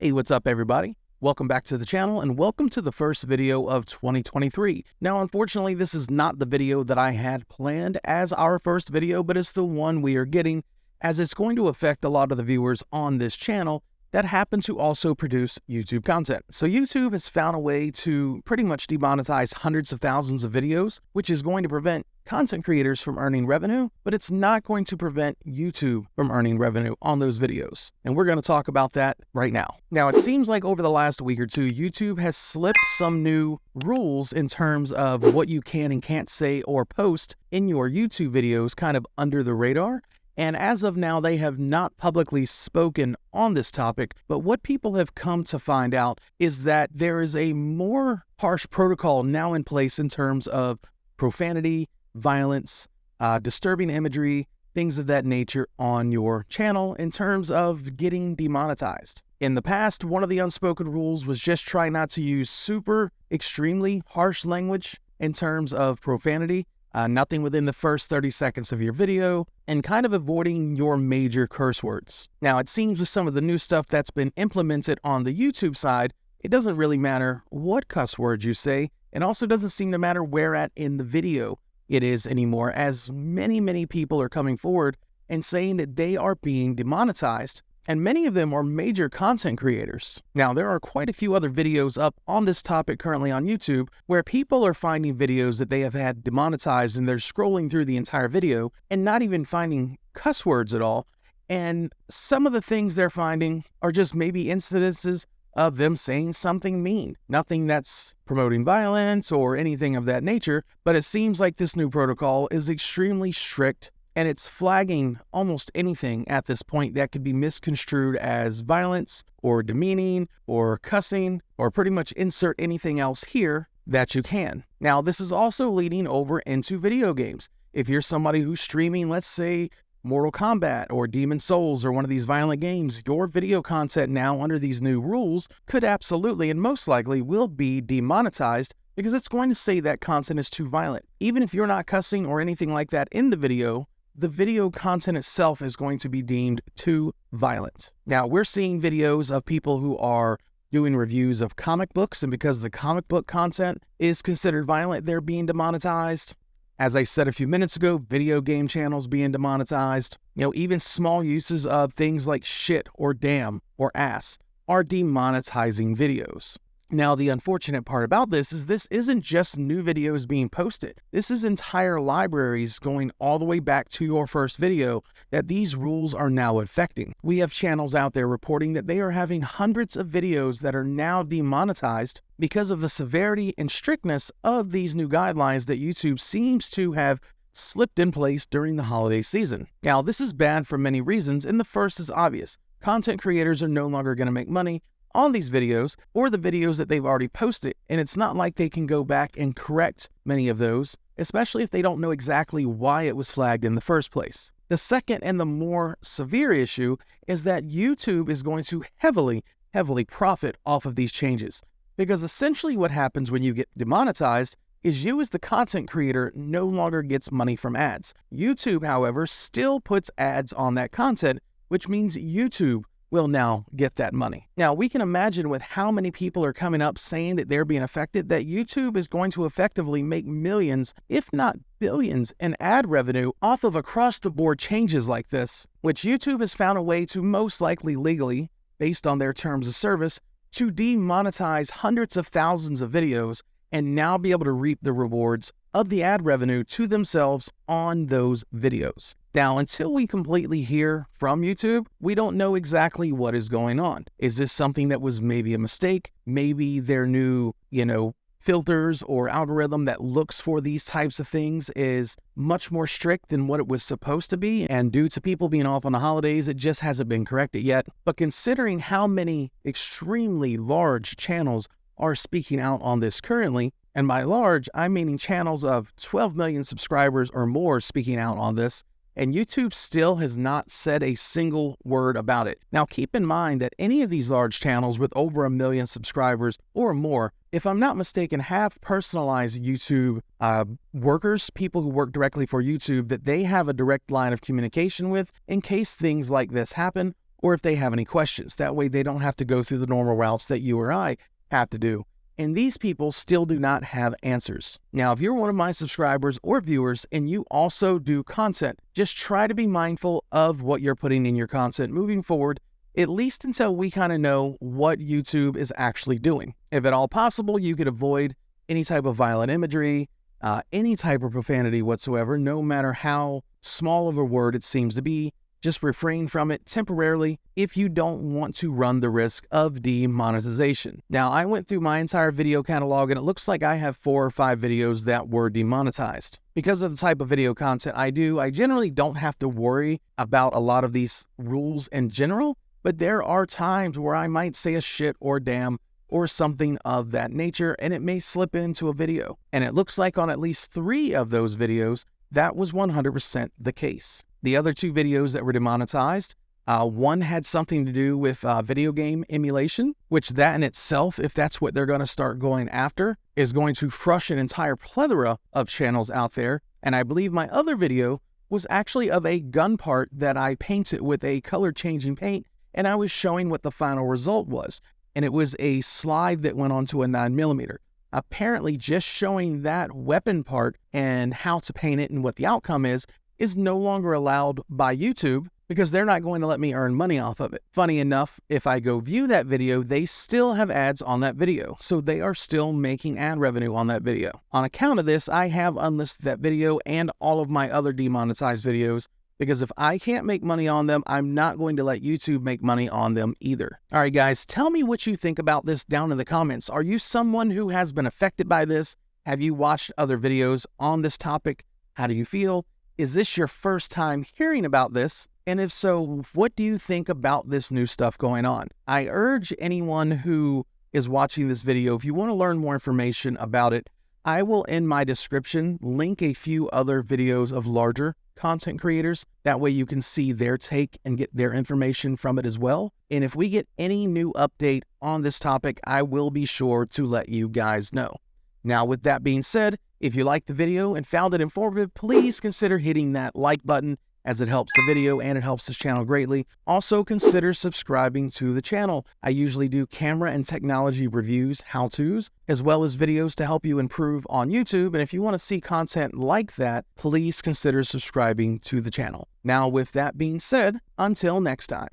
Hey, what's up everybody? Welcome back to the channel and welcome to the first video of 2023. Now, unfortunately, this is not the video that I had planned as our first video, but it's the one we are getting as it's going to affect a lot of the viewers on this channel that happen to also produce YouTube content. So YouTube has found a way to pretty much demonetize hundreds of thousands of videos, which is going to prevent content creators from earning revenue, but it's not going to prevent YouTube from earning revenue on those videos. And we're going to talk about that right now. Now, it seems like over the last week or two, YouTube has slipped some new rules in terms of what you can and can't say or post in your YouTube videos kind of under the radar. And as of now, they have not publicly spoken on this topic, but what people have come to find out is that there is a more harsh protocol now in place in terms of profanity, violence, disturbing imagery, things of that nature on your channel in terms of getting demonetized. In the past, one of the unspoken rules was just try not to use super extremely harsh language in terms of profanity. Nothing within the first 30 seconds of your video, and kind of avoiding your major curse words. Now, it seems with some of the new stuff that's been implemented on the YouTube side, it doesn't really matter what cuss words you say. It also doesn't seem to matter where at in the video it is anymore, as many people are coming forward and saying that they are being demonetized. And many of them are major content creators. Now, there are quite a few other videos up on this topic currently on YouTube where people are finding videos that they have had demonetized and they're scrolling through the entire video and not even finding cuss words at all. And some of the things they're finding are just maybe incidences of them saying something mean. Nothing that's promoting violence or anything of that nature, but it seems like this new protocol is extremely strict. And it's flagging almost anything at this point that could be misconstrued as violence or demeaning or cussing, or pretty much insert anything else here that you can. Now, this is also leading over into video games. If you're somebody who's streaming, let's say, Mortal Kombat or Demon's Souls or one of these violent games, your video content now under these new rules could absolutely and most likely will be demonetized because it's going to say that content is too violent. Even if you're not cussing or anything like that in the video content itself is going to be deemed too violent. Now, we're seeing videos of people who are doing reviews of comic books, and because the comic book content is considered violent, they're being demonetized. As I said a few minutes ago, video game channels being demonetized. Even small uses of things like shit or damn or ass are demonetizing videos. Now, the unfortunate part about this isn't just new videos being posted. This is entire libraries going all the way back to your first video that these rules are now affecting. We have channels out there reporting that they are having hundreds of videos that are now demonetized because of the severity and strictness of these new guidelines that YouTube seems to have slipped in place during the holiday season. Now, this is bad for many reasons, and the first is obvious. Content creators are no longer going to make money on these videos or the videos that they've already posted, and it's not like they can go back and correct many of those, especially if they don't know exactly why it was flagged in the first place. The second and the more severe issue is that YouTube is going to heavily profit off of these changes, because essentially what happens when you get demonetized is you as the content creator no longer gets money from ads. YouTube, however, still puts ads on that content, which means YouTube will now get that money. Now, we can imagine with how many people are coming up saying that they're being affected, that YouTube is going to effectively make millions, if not billions, in ad revenue off of across-the-board changes like this, which YouTube has found a way to most likely legally, based on their terms of service, to demonetize hundreds of thousands of videos and now be able to reap the rewards of the ad revenue to themselves on those videos. Now, until we completely hear from YouTube, we don't know exactly what is going on. Is this something that was maybe a mistake? Maybe their new, filters or algorithm that looks for these types of things is much more strict than what it was supposed to be, and due to people being off on the holidays, it just hasn't been corrected yet. But considering how many extremely large channels are speaking out on this currently, and by large, I'm meaning channels of 12 million subscribers or more speaking out on this, and YouTube still has not said a single word about it. Now, keep in mind that any of these large channels with over 1 million subscribers or more, if I'm not mistaken, have personalized YouTube workers, people who work directly for YouTube, that they have a direct line of communication with in case things like this happen, or if they have any questions. That way they don't have to go through the normal routes that you or I have to do. And these people still do not have answers. Now, if you're one of my subscribers or viewers and you also do content, just try to be mindful of what you're putting in your content moving forward, at least until we kind of know what YouTube is actually doing. If at all possible, you could avoid any type of violent imagery, any type of profanity whatsoever, no matter how small of a word it seems to be. Just refrain from it temporarily if you don't want to run the risk of demonetization. Now, I went through my entire video catalog and it looks like I have 4 or 5 videos that were demonetized. Because of the type of video content I do, I generally don't have to worry about a lot of these rules in general, but there are times where I might say a shit or damn or something of that nature, and it may slip into a video. And it looks like on at least 3 of those videos, that was 100% the case. The other 2 videos that were demonetized, one had something to do with video game emulation, which that in itself, if that's what they're going to start going after, is going to crush an entire plethora of channels out there. And I believe my other video was actually of a gun part that I painted with a color changing paint, and I was showing what the final result was. And it was a slide that went onto a 9mm. Apparently, just showing that weapon part and how to paint it and what the outcome is no longer allowed by YouTube because they're not going to let me earn money off of it. Funny enough, if I go view that video, they still have ads on that video. So they are still making ad revenue on that video. On account of this, I have unlisted that video and all of my other demonetized videos because if I can't make money on them, I'm not going to let YouTube make money on them either. All right, guys, tell me what you think about this down in the comments. Are you someone who has been affected by this? Have you watched other videos on this topic? How do you feel? Is this your first time hearing about this? And if so, what do you think about this new stuff going on? I urge anyone who is watching this video, if you want to learn more information about it, I will in my description link a few other videos of larger content creators. That way you can see their take and get their information from it as well. And if we get any new update on this topic, I will be sure to let you guys know. Now, with that being said, if you liked the video and found it informative, please consider hitting that like button as it helps the video and it helps this channel greatly. Also, consider subscribing to the channel. I usually do camera and technology reviews, how-tos, as well as videos to help you improve on YouTube. And if you want to see content like that, please consider subscribing to the channel. Now, with that being said, until next time.